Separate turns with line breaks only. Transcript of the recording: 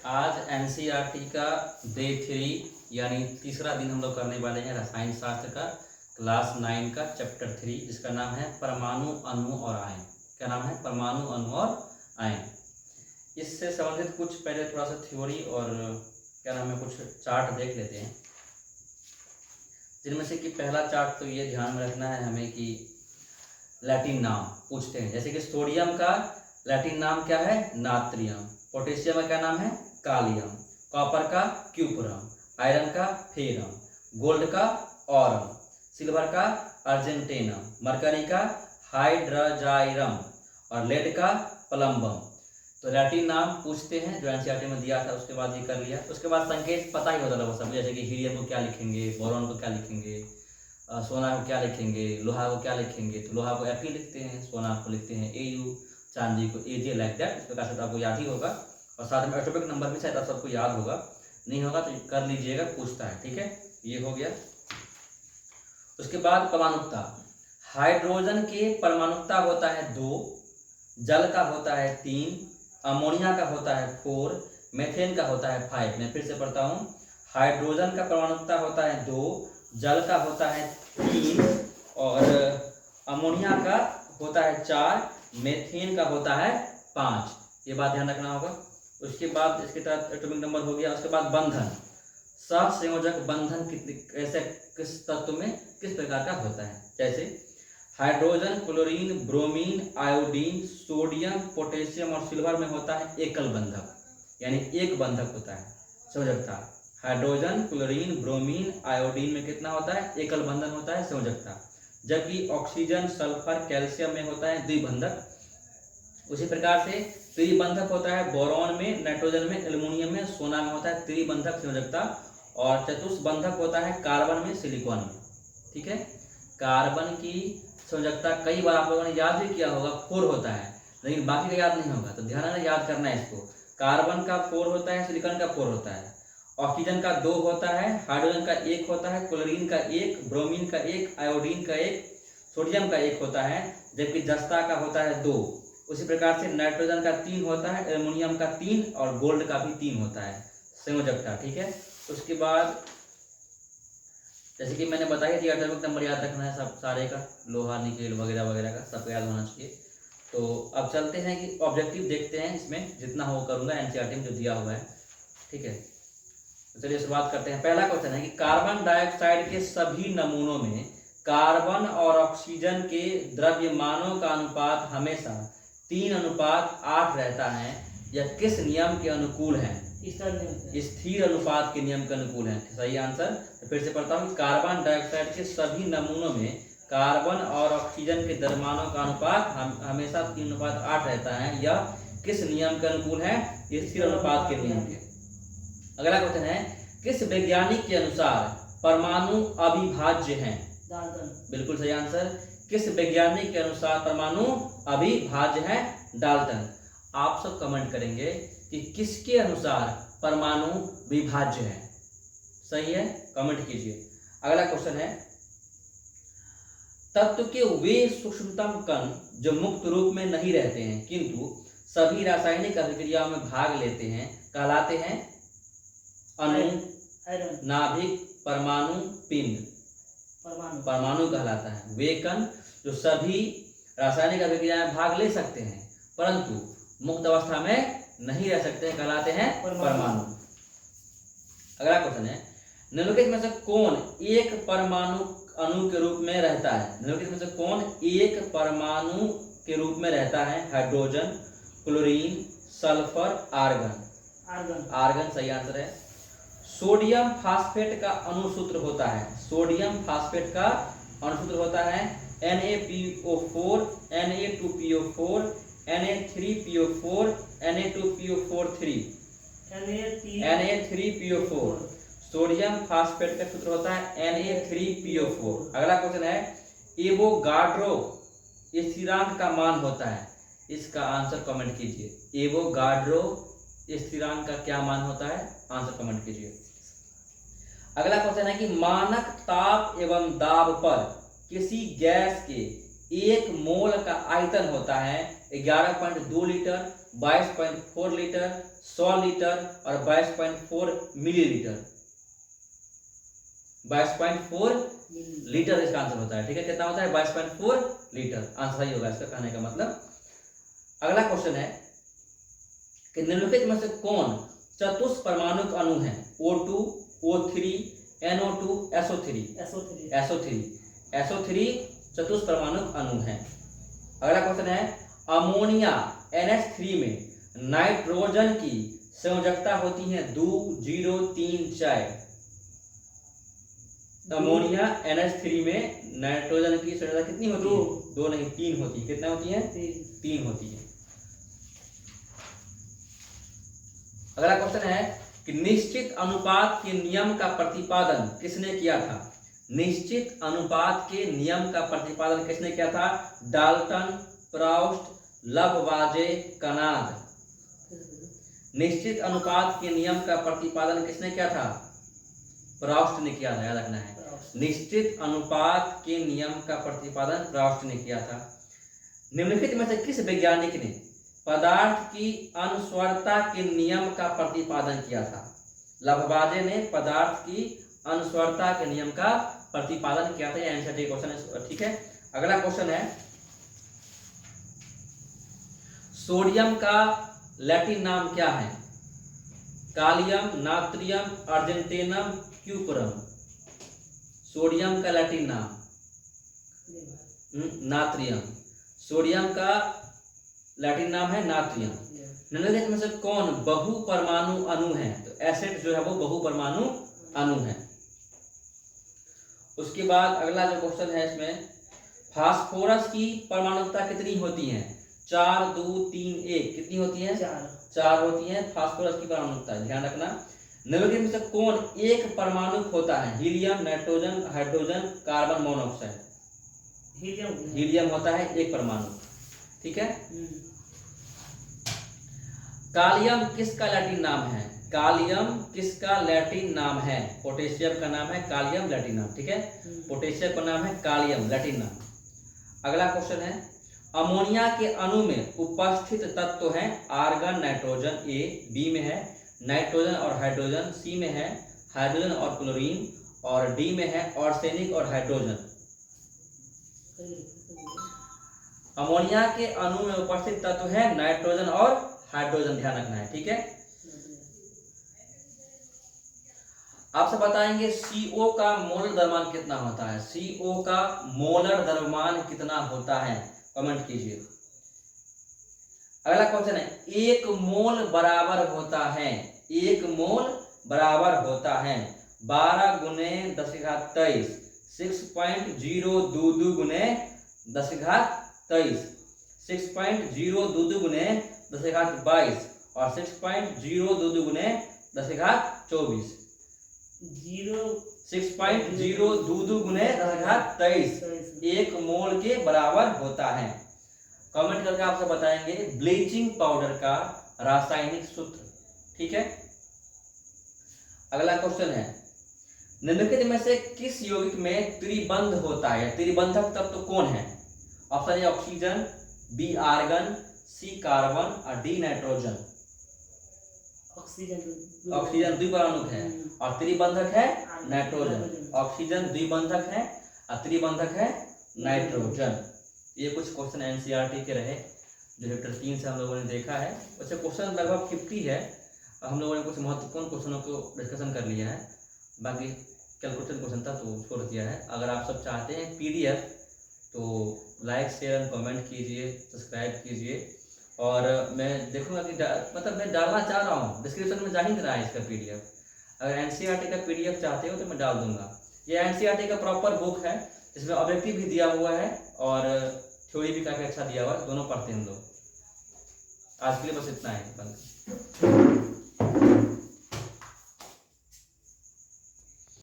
आज एनसीईआरटी का डे 3 यानी तीसरा दिन हम लोग करने वाले हैं रसायन शास्त्र का क्लास 9 का चैप्टर 3 जिसका नाम है परमाणु अणु और आयन। क्या नाम है? परमाणु अणु और आयन। इससे संबंधित कुछ पहले थोड़ा सा थ्योरी और क्या नाम है कुछ चार्ट देख लेते हैं, जिनमें से कि पहला चार्ट तो ये ध्यान में रखना है हमें कि लैटिन नाम पूछते हैं। जैसे कि सोडियम का लैटिन नाम क्या है? नात्रियम। पोटेशियम का क्या नाम है? कालियम। कॉपर का क्यूपरम। आयरन का फेरम। गोल्ड का ऑरम। सिल्वर का अर्जेंटेनम। मरकरी का हाइड्रोजाइरम और लेड का प्लम्बम। तो लैटिन नाम पूछते हैं जो एनसीईआरटी में दिया था, उसके बाद ये कर लिया। उसके बाद संकेत पता ही होता था वो सब, जैसे कि हीलियम को क्या लिखेंगे, बोरॉन को क्या लिखेंगे, सोना को क्या लिखेंगे, लोहा को क्या लिखेंगे। तो लोहा को Fe लिखते हैं, सोना को लिखते हैं Au, चांदी को Ag, लाइक दैट। इस प्रकार से आपको याद ही होगा और साथ में एटॉमिक नंबर भी शायद आप सबको याद होगा, नहीं होगा तो कर लीजिएगा, पूछता है। ठीक है, ये हो गया। उसके बाद परमाणुकता। हाइड्रोजन के परमाणुकता होता है 2, जल का होता है 3, अमोनिया का होता है 4, मेथेन का होता है 5। मैं फिर से पढ़ता हूँ। हाइड्रोजन का परमाणुकता होता है 2, जल का होता है 3 और अमोनिया का होता है 4, मेथेन का होता है 5। ये बात ध्यान रखना होगा। उसके बाद इसके तहत एटॉमिक नंबर हो गया। उसके बाद बंधन। सहसंयोजक बंधन ऐसे किस तत्व में किस प्रकार का होता है? जैसे hydrogen, chlorine, bromine, iodine, sodium, potassium और सिल्वर में होता है एकल बंधक, यानी एक बंधक होता है संयोजकता। हाइड्रोजन, क्लोरीन, ब्रोमीन, आयोडीन में कितना होता है? एकल बंधन होता है संयोजकता। जबकि ऑक्सीजन, सल्फर, कैल्शियम में होता है द्विबंधक। उसी प्रकार से त्रिबंधक होता है बोरॉन में, नाइट्रोजन में, एल्युमिनियम में, सोना में होता है त्रिबंधक संयोजकता। और चतुष्बंधक होता है कार्बन में, सिलिकॉन में। ठीक है, कार्बन की संयोजकता कई बार आप लोगों ने याद भी किया होगा, 4 होता है, लेकिन बाकी का याद नहीं होगा, तो ध्यान में याद करना है इसको। कार्बन का 4 होता है, सिलिकॉन का 4 होता है, ऑक्सीजन का 2 होता है, हाइड्रोजन का 1 होता है, क्लोरीन का 1, ब्रोमीन का 1, आयोडीन का 1, सोडियम का 1 होता है, जबकि जस्ता का होता है 2। उसी प्रकार से नाइट्रोजन का 3 होता है, एल्युमिनियम का 3 और गोल्ड का भी 3 होता है संयोजकता। ठीक है, उसके बाद जैसे कि मैंने बताया कि एटॉमिक नंबर याद रखना है सब सारे का, लोहा, निकेल वगैरह वगैरह का सबको याद होना चाहिए। तो अब चलते हैं कि ऑब्जेक्टिव देखते हैं, इसमें जितना हो करूँगा एनसीईआरटी में जो दिया हुआ है। ठीक है, तो चलिए शुरुआत करते हैं। पहला क्वेश्चन है कि कार्बन डाइऑक्साइड के सभी नमूनों में कार्बन और ऑक्सीजन के द्रव्यमानों का अनुपात हमेशा 3:8 रहता है, यह किस नियम के अनुकूल है? स्थिर अनुपात के नियम के अनुकूल है। सही आंसर। तो फिर से पढ़ता हूँ। कार्बन डाइऑक्साइड के सभी नमूनों में कार्बन और ऑक्सीजन के द्रव्यमानों का अनुपात हमेशा 3:8 रहता है, यह किस नियम के अनुकूल है? स्थिर अनुपात के नियम के। अगला क्वेश्चन है, किस वैज्ञानिक के अनुसार परमाणु अविभाज्य हैं? बिल्कुल सही आंसर। किस वैज्ञानिक के अनुसार परमाणु अविभाज्य है? डाल्टन। आप सब कमेंट करेंगे कि किसके अनुसार परमाणु विभाज्य है। सही है, कमेंट कीजिए। अगला क्वेश्चन है, तत्व के वे सूक्ष्मतम कण जो मुक्त रूप में नहीं रहते हैं किंतु सभी रासायनिक अभिक्रियाओं में भाग लेते हैं कहलाते हैं? अणु, नाभिक, परमाणु, पिंड। परमाणु कहलाता है वे कण जो सभी रासायनिक अभिक्रिया में भाग ले सकते हैं परंतु मुक्त अवस्था में नहीं रह सकते, कहलाते हैं परमाणु। अगला क्वेश्चन है, निम्नलिखित में से कौन एक परमाणु अणु के रूप में रहता है? निम्नलिखित में से कौन एक परमाणु के रूप में रहता है? Hydrogen, chlorine, sulphur, argon. Argon सही आंसर है। सोडियम फास्फेट का अणुसूत्र होता है। सोडियम फास्फेट का अणुसूत्र होता है Na2PO4, Na2PO4, Na3PO4, Na2PO4, Na3PO4। Sodium phosphate का सूत्र होता है Na3PO4। अगला क्वेश्चन है, एवोगाड्रो स्थिरांक का मान होता है? इसका आंसर कमेंट कीजिए। एवोगाड्रो स्थिरांक का क्या मान होता है? आंसर कमेंट कीजिए। अगला क्वेश्चन है कि मानक ताप एवं दाब पर किसी गैस के 1 मोल का आयतन होता है 11.2 लीटर, 22.4 लीटर, 100 लीटर और 22.4 मिलीलीटर। 22.4 लीटर इसका आंसर होता है। ठीक है, कितना होता है? 22.4 लीटर आंसर ही होगा इसका कहने का मतलब। अगला क्वेश्चन है कि निम्नलिखित में से कौन चतुष्परमाणुक अणु है? O2, O3, NO2, SO3 चतुष्परमाणुक अणु है। अगला क्वेश्चन है अमोनिया NH3 में नाइट्रोजन की संयोजकता होती है 2, 0, 3, 4। अमोनिया NH3 में नाइट्रोजन की संयोजकता कितनी होती है? 2 नहीं 3 होती है। कितना होती है? 3 होती है। अगला क्वेश्चन है कि निश्चित अनुपात के नियम का प्रतिपादन किसने किया था? निश्चित अनुपात के नियम का प्रतिपादन किसने किया था? Dalton, Proust, Lavoisier, Kanad. निश्चित अनुपात के नियम का प्रतिपादन किसने किया था? प्राउस्ट ने किया था, याद रखना है। निश्चित अनुपात के नियम का प्रतिपादन प्राउस्ट ने किया था। निम्नलिखित में से किस वैज्ञानिक ने पदार्थ की अनस्वरता के नियम का प्रतिपादन किया था? लववाजे ने पदार्थ की अनस्वरता के नियम का प्रतिपादन किया था। आंसर डी क्वेश्चन है। ठीक है, अगला क्वेश्चन है सोडियम का लैटिन नाम क्या है? कालियम, नात्रियम, अर्जेंटेनम, क्यूपरम। सोडियम का लैटिन नाम नात्रियम। सोडियम का लैटिन नाम है नात्रियम। निम्नलिखित में से कौन बहुपरमाणु अणु है? तो एसिड जो है वो बहुपरमाणु अणु है। उसके बाद अगला जो क्वेश्चन है इसमें फास्फोरस की परमाणुकता कितनी होती है? 4, 2, 3, 1। कितनी होती है? 4 होती है फास्फोरस की परमाणुकता, ध्यान रखना। निम्नलिखित में से कौन एक परमाणु होता है? Helium, nitrogen, hydrogen, carbon monoxide. Helium होता है एक परमाणु। ठीक है। कालियम किसका लैटिन नाम है? कालियम किसका लैटिन नाम है? पोटेशियम का नाम है कालियम, लैटिन नाम। ठीक है, पोटेशियम का नाम है कालियम, लैटिन नाम। अगला क्वेश्चन है अमोनिया के अणु में उपस्थित तत्व है आर्गन, नाइट्रोजन। ए, बी में है नाइट्रोजन और हाइड्रोजन, सी में है हाइड्रोजन और क्लोरीन, और डी में है आर्सेनिक और हाइड्रोजन। अमोनिया के अणु में उपस्थित तत्व है नाइट्रोजन और हाइड्रोजन, ध्यान रखना है। ठीक है, आपसे बताएंगे CO का मोलर द्रव्यमान कितना होता है? CO का मोलर द्रव्यमान कितना होता है? कमेंट कीजिए। अगला क्वेश्चन है 1 मोल बराबर होता है 12 गुने 10⁻23, 6.022 गुने 10⁻23, 6.022 गुने 10⁻22 और 6.022 गुने 10⁻24। 6.022 गुने 10⁻23 1 मोल के बराबर होता है। कमेंट करके आपसे बताएंगे ब्लीचिंग पाउडर का रासायनिक सूत्र। ठीक है, अगला क्वेश्चन है निम्नलिखित में से किस यौगिक में त्रिबंध होता है? त्रिबंधक तत्व कौन है? Option A oxygen, B argon, C carbon और डी नाइट्रोजन। ऑक्सीजन द्विपरमाणुक है और त्रिबंधक है नाइट्रोजन। ऑक्सीजन द्विबंधक है और त्रिबंधक है नाइट्रोजन। ये कुछ क्वेश्चन एनसीईआरटी के रहे जो चैप्टर 3 से हम लोगों ने देखा है। वैसे क्वेश्चन लगभग 50 है। हम लोगों ने कुछ महत्वपूर्ण क्वेश्चनों को डिस्कशन कर लिया है, बाकी कैलकुलेशन क्वेश्चन था तो छोड़ दिया है। अगर आप सब चाहते हैं PDF तो लाइक, शेयर एंड कमेंट कीजिए, सब्सक्राइब कीजिए। और मैं देखूंगा कि मतलब मैं डालना चाह रहा हूँ, डिस्क्रिप्शन में जा ही नहीं रहा है इसका PDF। अगर एनसीईआरटी का PDF चाहते हो तो मैं डाल दूंगा। ये एनसीईआरटी का प्रॉपर बुक है, इसमें ऑब्जेक्टिव भी दिया हुआ है और थ्योरी भी काफ़ी अच्छा दिया हुआ है, दोनों पढ़ते हैं हम लोग। आज के लिए बस इतना है।